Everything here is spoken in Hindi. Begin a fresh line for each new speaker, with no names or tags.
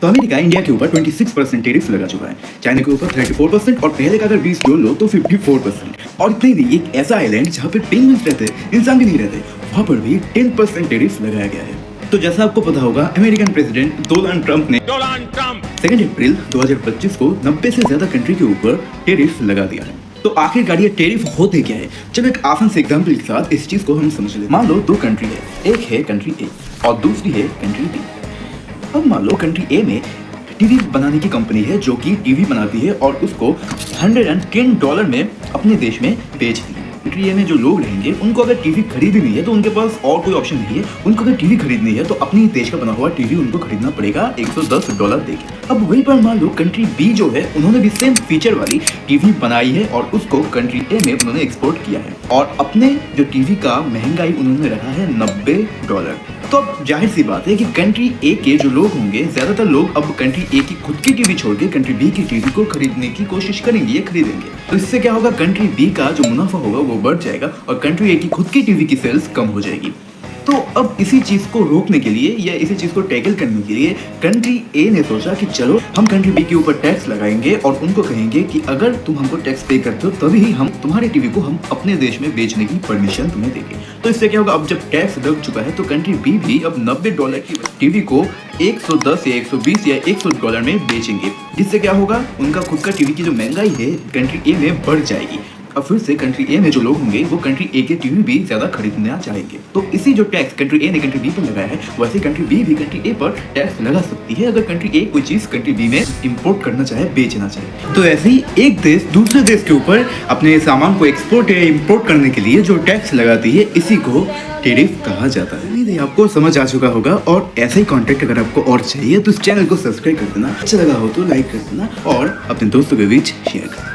तो अमेरिका इंडिया के ऊपर 26% टैरिफ लगा चुका है, चाइना के ऊपर 34% और पहले का अगर 20 जोड़ लो तो 54%। और इतने नहीं, एक ऐसा आइलैंड जहाँ पे पेंगुइन्स रहते हैं, इंसान भी नहीं रहते, वहाँ पर भी 10% टैरिफ लगाया गया है। तो जैसा आपको पता होगा, अमेरिकन प्रेसिडेंट डोनाल्ड ट्रंप ने 2 अप्रैल 2025 को 90 से ज्यादा कंट्री के ऊपर टैरिफ लगा दिया है। तो आखिरकार ये टैरिफ होते क्या है? चलो एक आसान से एग्जांपल के साथ इस चीज को हम समझ लें। मान लो 2 कंट्री है, एक है कंट्री ए और दूसरी है कंट्री बी। अब मान लो कंट्री ए में टीवी बनाने की कंपनी है जो कि टीवी बनाती है और उसको $110 में अपने देश में बेचती है। कंट्री ए में जो लोग रहेंगे उनको अगर टीवी खरीदनी है तो उनके पास और कोई ऑप्शन नहीं है। उनको अगर टीवी खरीदनी है तो अपने देश का बना हुआ टीवी उनको खरीदना पड़ेगा $110 देके। अब वहीं पर मान लो कंट्री बी जो है, उन्होंने भी सेम फीचर वाली टीवी बनाई है और उसको कंट्री ए में उन्होंने एक्सपोर्ट किया है और अपने जो टीवी का महंगाई उन्होंने रखा है $90। तो अब जाहिर सी बात है कि कंट्री ए के जो लोग होंगे, ज्यादातर लोग अब कंट्री ए की खुद की टीवी छोड़ के कंट्री बी की टीवी को खरीदने की कोशिश करेंगे या खरीदेंगे। तो इससे क्या होगा, कंट्री बी का जो मुनाफा होगा वो बढ़ जाएगा और कंट्री ए की खुद की टीवी की सेल्स कम हो जाएगी। तो अब इसी चीज को रोकने के लिए या इसी चीज को टैकल करने के लिए कंट्री ए ने सोचा कि चलो हम कंट्री बी के ऊपर टैक्स लगाएंगे और उनको कहेंगे कि अगर तुम हमको टैक्स पे करते हो तभी हम तुम्हारे टीवी को हम अपने देश में बेचने की परमिशन तुम्हें देंगे। तो इससे क्या होगा, अब जब टैक्स लग चुका है तो कंट्री बी भी अब $90 की टीवी को 110 या 120 या $100 में बेचेंगे, जिससे क्या होगा, उनका खुद का टीवी की जो महंगाई है कंट्री ए में बढ़ जाएगी। अब फिर से कंट्री ए में जो लोग होंगे वो कंट्री ए के टीवी भी ज्यादा खरीदना चाहेंगे। तो इसी जो टैक्स कंट्री ए ने कंट्री बी पर लगाया है, वैसे कंट्री बी भी कंट्री ए पर टैक्स लगा सकती है अगर कंट्री ए कोई चीज कंट्री बी में इंपोर्ट करना चाहे, बेचना चाहे। तो ऐसे ही एक देश दूसरे देश के ऊपर अपने सामान को एक्सपोर्ट या इंपोर्ट करने के लिए जो टैक्स लगाती है, इसी को टैरिफ कहा जाता है। उम्मीद है आपको समझ आ चुका होगा और ऐसा ही कंटेंट अगर आपको और चाहिए तो इस चैनल को सब्सक्राइब कर देना, अच्छा लगा हो तो लाइक कर देना और अपने दोस्तों के बीच शेयर करना।